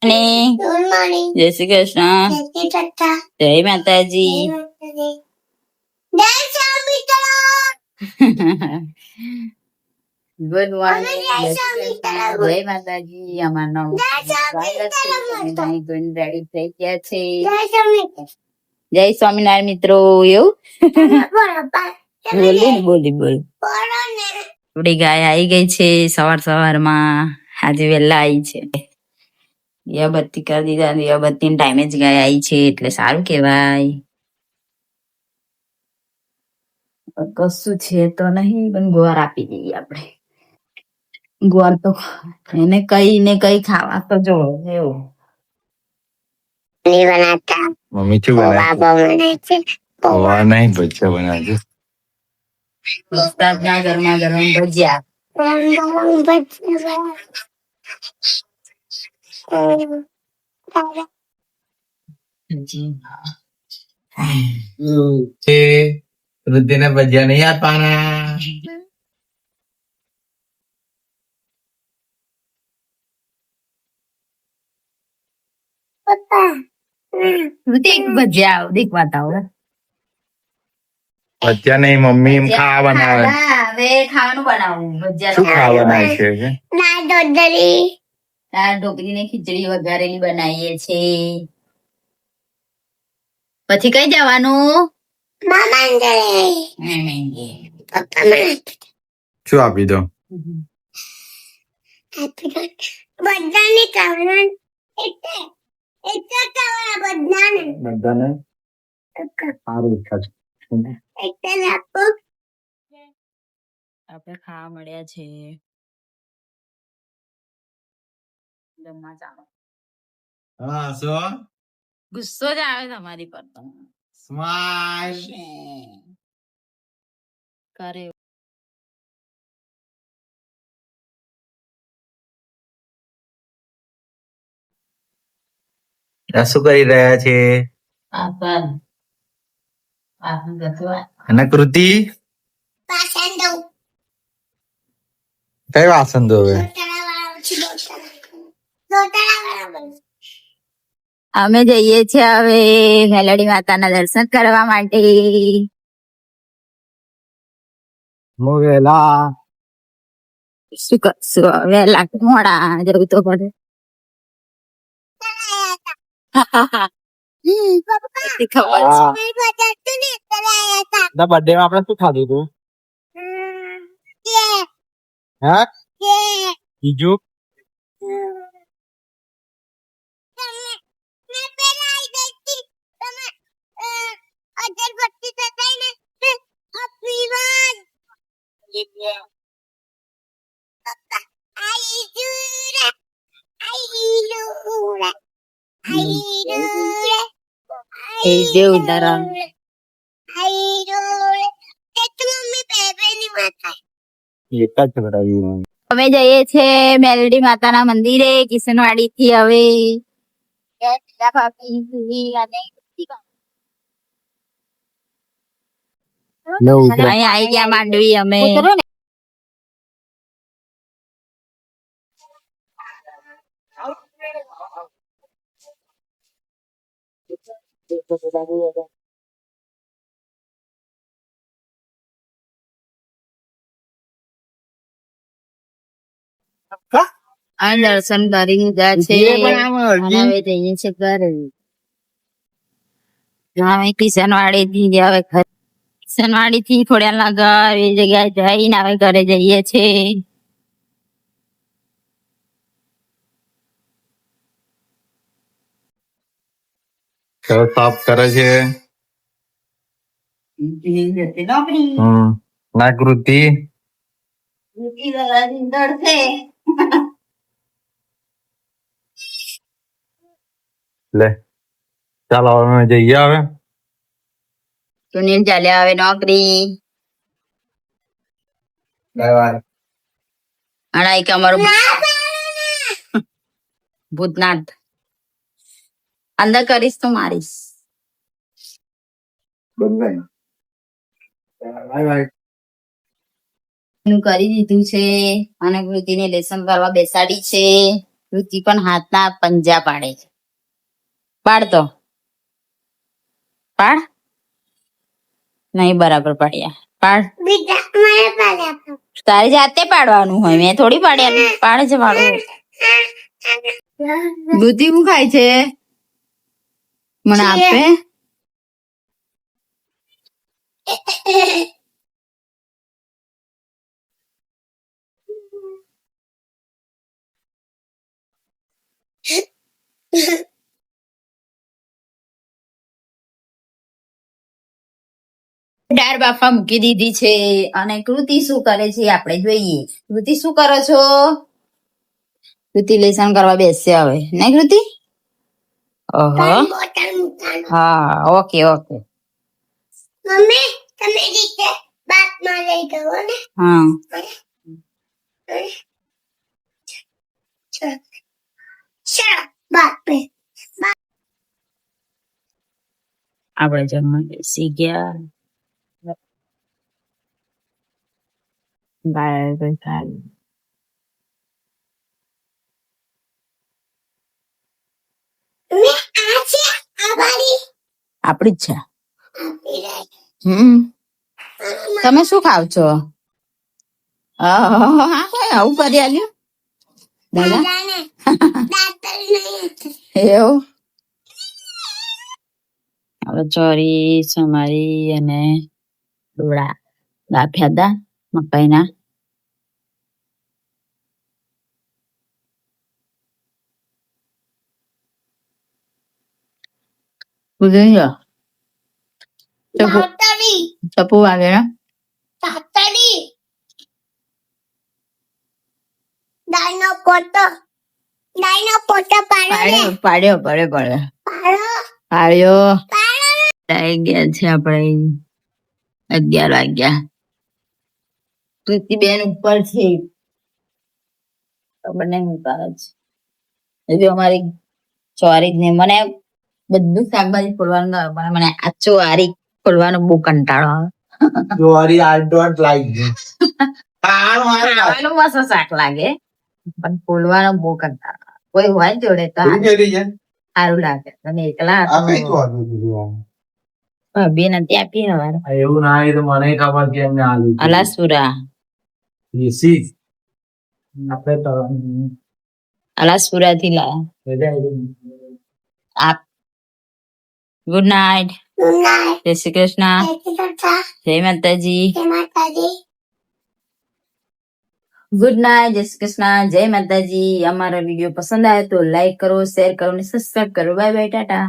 ને જય શ્રી કૃષ્ણ, જય માતાજી. ગુડ મોર્નિંગ, જય માતાજી. અમારો રેડી થઈ ગયા છે. જય સ્વામિનારાયણ મિત્રો. એવું બોલી થોડી ગાય આવી ગઈ છે સવારમાં. આજે વહેલા આવી છે. દીવાબત્તી કરી દીધા. દીવાબત્તી ટાઈમે જ ગાય આવી છે એટલે સારું કેવાય. કશું છે તો નહીં, પણ ગુવાર આપી દઈએ આપણે. ગુવાર તો એને કઈ ને કઈ ખાવા તો જો એવું બનાતા. મમ્મી શું બનાવે છે? પૌવા નહીં, ભજીયા બનાવે છે. વરસાદના ગરમા ગરમ ભજીયા. વૃદ્ધિને ભજીયા નહીં આપવાના. ભજીયા દેખવાતા હોય. ભજીયા નહીં, મમ્મી એમ ખાવા બનાવે. હવે ખાવાનું બનાવું. ભજીયા શું ખાવા બનાવે છે? દાળ ઢોકળી ને ખીચડી વઘારેલી બનાવીએ છે. પછી કઈ જવાનું? શું આપી દો? બધાને સારું આપણે ખાવા મળ્યા છે. હા, શું ગુસ્સો જ આવે તમારી પર તો. સ્માઈલ કરે શું કરી રહ્યા છે? અને કૃતિ કઈ વાસણ ધોવે? અમે જઈએ છીએ હવે મેલડી માતાના દર્શન કરવા માટે. મોગેલા શું કરશું વહેલા મોડા જવું તો પડે. બર્થડે માં આપણે શું ખાધું હતું? હા, બીજું અમે જઈએ છીએ મેલડી માતાના મંદિરે કિશનવાડી થી. હવે અહીં આવી ગયા માંડવી અમે. દર્શન કરી લીધા છે. હવે જઈએ છીએ ઘરે. હવે કિશનવાડી થી હવે કિશનવાડી થી ખોડિયાર નગર એ જગ્યાએ જઈને હવે ઘરે જઈએ છીએ. સાફ કરે છે. ના કૃતિ લે ચાલો હવે જઈએ. હવે સુનિલ ચાલ્યા હવે નોકરી. અને એક અમારું ભૂતનાથ અંદર કરીશ તો મારીશ. કરી દીધું છે અને કૃતિને લેસન કરવા બેસાડી છે. રુચિ પણ હાથના પંજા પાડે છે. પાડ તો પાડ. નહીં બરાબર પાડ્યા. પાડ. તારી જાતે પાડવાનું હોય, મેં થોડી પાડ્યા. પાડે છે પાડવું. રુચિ શું ખાય છે? મને આપે. દાળ બાફા મૂકી દીધી છે અને કૃતિ શું કરે છે આપણે જોઈએ. કૃતિ શું કરો છો? કૃતિ લેસન કરવા બેસશે હવે, નહીં કૃતિ? ઓહો. હા, ઓકે ઓકે. મમ્મી તમે રીતે બાથમાં લઈ ગયો ને? હા. આપણે જમવા બેસી ગયા. ગાય તો સારી. આપડી જ છે. તમે શું ખાવ છો? આવું કરી આલ્યું દાદા. એવું હવે ચોરી સમારી અને ડોળા બાફ્યા હતા મકાઈના. ચપ્પુ વાગે ને પાડ્યો આવી ગયા છે આપણે. 11 વાગ્યા. પ્રીતિબેન ઉપર છે. ખબર નહીં હું કરે છે. હજુ અમારી ચોરી જ નહીં. મને બધું શાકભાજી ખોલવાનું ગમે પણ મને આ ચોરી ખોલવાનો બહુ કંટાળો આવે. ચોરી I don't like this. ખાવાનું મસ્ત શાક લાગે પણ ખોલવાનો બહુ કંટાળો આવે. કોઈ હોય જોડે તો સારું લાગે. તમે એકલા ભાભી નથી આપી હવારે. એવું ના હોય તો મને ખબર કે એમને આલુ અલાસપુરા અલાસપુરા થી લાયા. Good night. જય શ્રી કૃષ્ણ. જય માતાજી. Good night. જય શ્રી કૃષ્ણ. જય માતાજી. અમારો વિડીયો પસંદ આવે તો લાઈક કરો, શેર કરો અને સબસ્ક્રાઇબ કરો. Bye bye, Tata.